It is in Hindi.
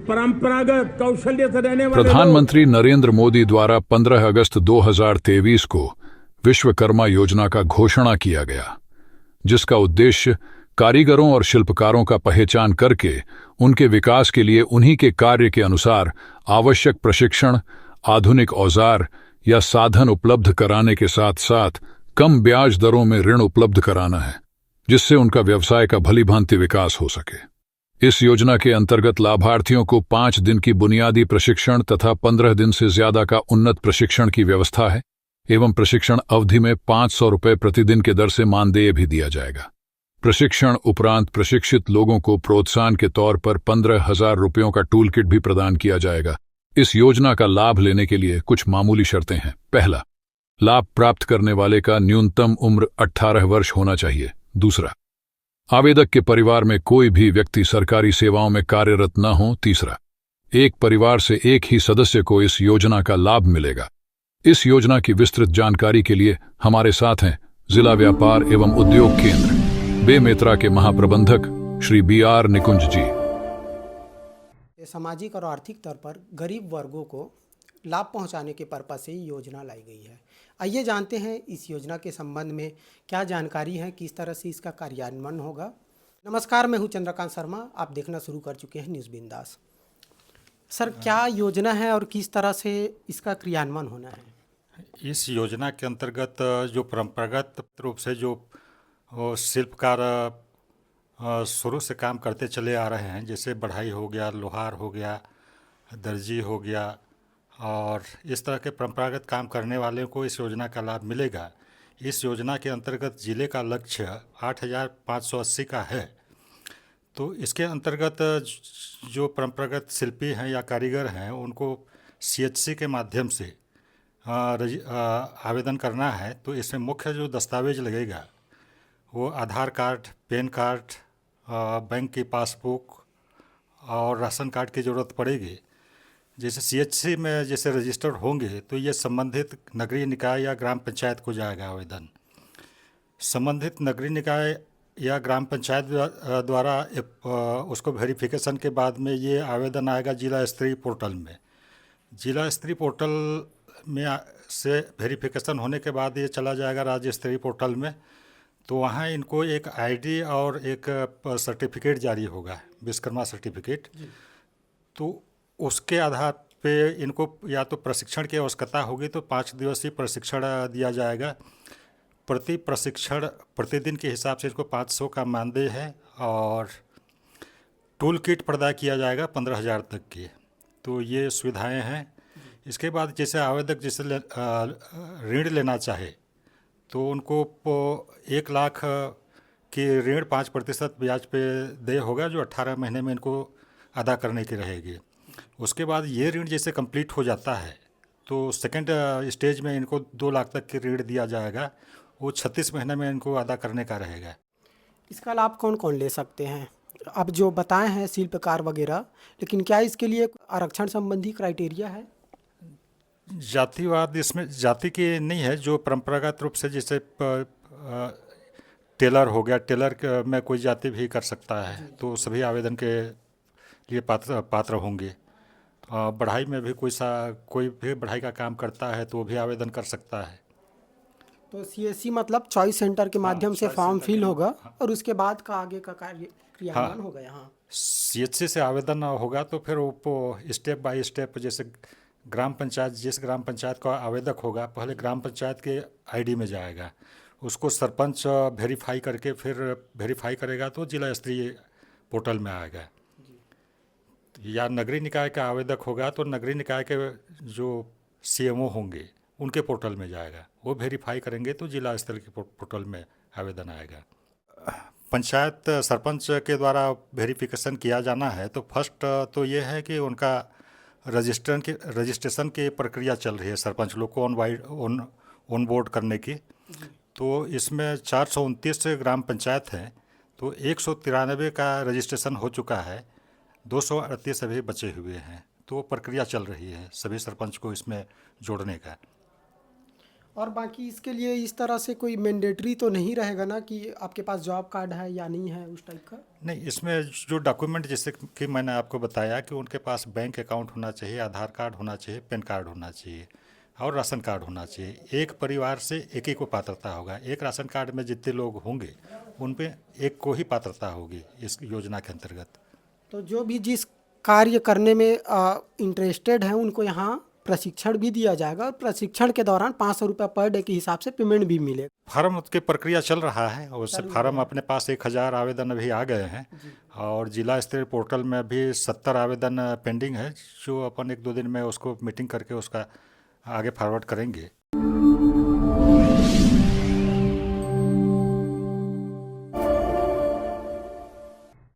परंपरागत कौशल्य से रहने वाले प्रधानमंत्री नरेंद्र मोदी द्वारा 15 अगस्त 2023 को विश्वकर्मा योजना का घोषणा किया गया, जिसका उद्देश्य कारीगरों और शिल्पकारों का पहचान करके उनके विकास के लिए उन्हीं के कार्य के अनुसार आवश्यक प्रशिक्षण, आधुनिक औजार या साधन उपलब्ध कराने के साथ साथ कम ब्याज दरों में ऋण उपलब्ध कराना है, जिससे उनका व्यवसाय का भलीभांति विकास हो सके। इस योजना के अंतर्गत लाभार्थियों को 5 दिन की बुनियादी प्रशिक्षण तथा 15 दिन से ज्यादा का उन्नत प्रशिक्षण की व्यवस्था है एवं प्रशिक्षण अवधि में 500 रुपये प्रतिदिन के दर से मानदेय भी दिया जाएगा। प्रशिक्षण उपरांत प्रशिक्षित लोगों को प्रोत्साहन के तौर पर 15,000 रुपयों का टूल किट भी प्रदान किया जाएगा। इस योजना का लाभ लेने के लिए कुछ मामूली शर्तें हैं। पहला, लाभ प्राप्त करने वाले का न्यूनतम उम्र 18 वर्ष होना चाहिए। दूसरा, आवेदक के परिवार में कोई भी व्यक्ति सरकारी सेवाओं में कार्यरत न हो। तीसरा, एक परिवार से एक ही सदस्य को इस योजना का लाभ मिलेगा। इस योजना की विस्तृत जानकारी के लिए हमारे साथ हैं जिला व्यापार एवं उद्योग केंद्र बेमेतरा के महाप्रबंधक श्री BR निकुंज जी। सामाजिक और आर्थिक तौर पर गरीब वर्गों को लाभ पहुंचाने के पर्पज से योजना लाई गई है। आइए जानते हैं इस योजना के संबंध में क्या जानकारी है, किस तरह से इसका कार्यान्वयन होगा। नमस्कार, मैं हूं चंद्रकांत शर्मा। आप देखना शुरू कर चुके हैं न्यूज़ बिंदास। सर, क्या योजना है और किस तरह से इसका क्रियान्वयन होना है? इस योजना के अंतर्गत जो परंपरागत रूप से जो शिल्पकार शुरू से काम करते चले आ रहे हैं, जैसे बढ़ई हो गया, लोहार हो गया, दर्जी हो गया, और इस तरह के परंपरागत काम करने वाले को इस योजना का लाभ मिलेगा। इस योजना के अंतर्गत जिले का लक्ष्य 8,580 का है। तो इसके अंतर्गत जो परंपरागत शिल्पी हैं या कारीगर हैं, उनको CHC के माध्यम से आवेदन करना है। तो इसमें मुख्य जो दस्तावेज लगेगा वो आधार कार्ड, पैन कार्ड, बैंक की पासबुक और राशन कार्ड की ज़रूरत पड़ेगी। जैसे CHC में जैसे रजिस्टर्ड होंगे तो ये संबंधित नगरीय निकाय या ग्राम पंचायत को जाएगा आवेदन। संबंधित नगरीय निकाय या ग्राम पंचायत द्वारा उसको वेरिफिकेशन के बाद में ये आवेदन आएगा जिला स्तरीय पोर्टल में। जिला स्तरीय पोर्टल में से वेरिफिकेशन होने के बाद ये चला जाएगा राज्य स्तरीय पोर्टल में। तो वहाँ इनको एक ID और एक सर्टिफिकेट जारी होगा, विश्वकर्मा सर्टिफिकेट। तो उसके आधार पे इनको या तो प्रशिक्षण की आवश्यकता होगी तो 5 दिवसीय प्रशिक्षण दिया जाएगा। प्रति प्रशिक्षण प्रतिदिन के हिसाब से इसको 500 का मानदेय है और टूल किट प्रदान किया जाएगा 15,000 तक की। तो ये सुविधाएं हैं। इसके बाद जैसे आवेदक जैसे ऋण लेना चाहे तो उनको 1 लाख की ऋण 5% ब्याज पे देय होगा, जो 18 महीने में इनको अदा करने की रहेगी। उसके बाद ये ऋण जैसे कंप्लीट हो जाता है तो सेकंड स्टेज में इनको 2 लाख तक की ऋण दिया जाएगा, वो 36 महीने में इनको अदा करने का रहेगा। इसका लाभ कौन कौन ले सकते हैं? अब जो बताए हैं शिल्पकार वगैरह, लेकिन क्या इसके लिए आरक्षण संबंधी क्राइटेरिया है? जातिवाद इसमें जाति की नहीं है। जो परंपरागत रूप से जैसे टेलर हो गया, टेलर में कोई जाति भी कर सकता है, तो सभी आवेदन के लिए पात्र होंगे। बढ़ाई में भी कोई भी बढ़ाई का काम करता है तो वो भी आवेदन कर सकता है। तो CSC मतलब चॉइस सेंटर के माध्यम से फॉर्म फिल होगा और उसके बाद का आगे का कार्य क्रियान्वयन होगा। यहाँ CHC से आवेदन होगा तो फिर वो स्टेप बाय स्टेप, जैसे ग्राम पंचायत, जिस ग्राम पंचायत का आवेदक होगा पहले ग्राम पंचायत के ID में जाएगा, उसको सरपंच वेरीफाई करके फिर वेरीफाई करेगा तो जिला स्तरीय पोर्टल में आएगा। या नगरीय निकाय का आवेदक होगा तो नगरीय निकाय के जो CMO होंगे उनके पोर्टल में जाएगा, वो वेरीफाई करेंगे तो जिला स्तर के पोर्टल में आवेदन आएगा। पंचायत सरपंच के द्वारा वेरिफिकेशन किया जाना है तो फर्स्ट तो ये है कि उनका रजिस्ट्रेशन की प्रक्रिया चल रही है सरपंच लोग को ऑन बोर्ड करने की। तो इसमें 429 ग्राम पंचायत हैं, तो 193 का रजिस्ट्रेशन हो चुका है, 238 अभी बचे हुए हैं। तो प्रक्रिया चल रही है सभी सरपंच को इसमें जोड़ने का। और बाकी इसके लिए इस तरह से कोई मैंडेटरी तो नहीं रहेगा ना कि आपके पास जॉब कार्ड है या नहीं है उस टाइप का? नहीं, इसमें जो डॉक्यूमेंट जैसे कि मैंने आपको बताया कि उनके पास बैंक अकाउंट होना चाहिए, आधार कार्ड होना चाहिए, पैन कार्ड होना चाहिए और राशन कार्ड होना चाहिए। एक परिवार से एक ही को पात्रता होगा। एक राशन कार्ड में जितने लोग होंगे उन पे एक को ही पात्रता होगी इस योजना के अंतर्गत। तो जो भी जिस कार्य करने में इंटरेस्टेड है उनको यहाँ प्रशिक्षण भी दिया जाएगा और प्रशिक्षण के दौरान 500 रुपये पर डे के हिसाब से पेमेंट भी मिलेगा। फार्म की प्रक्रिया चल रहा है और उससे फार्म अपने पास 1000 आवेदन अभी आ गए हैं और जिला स्तरीय पोर्टल में अभी 70 आवेदन पेंडिंग है, जो अपन 1-2 दिन में उसको मीटिंग करके उसका आगे फॉरवर्ड करेंगे।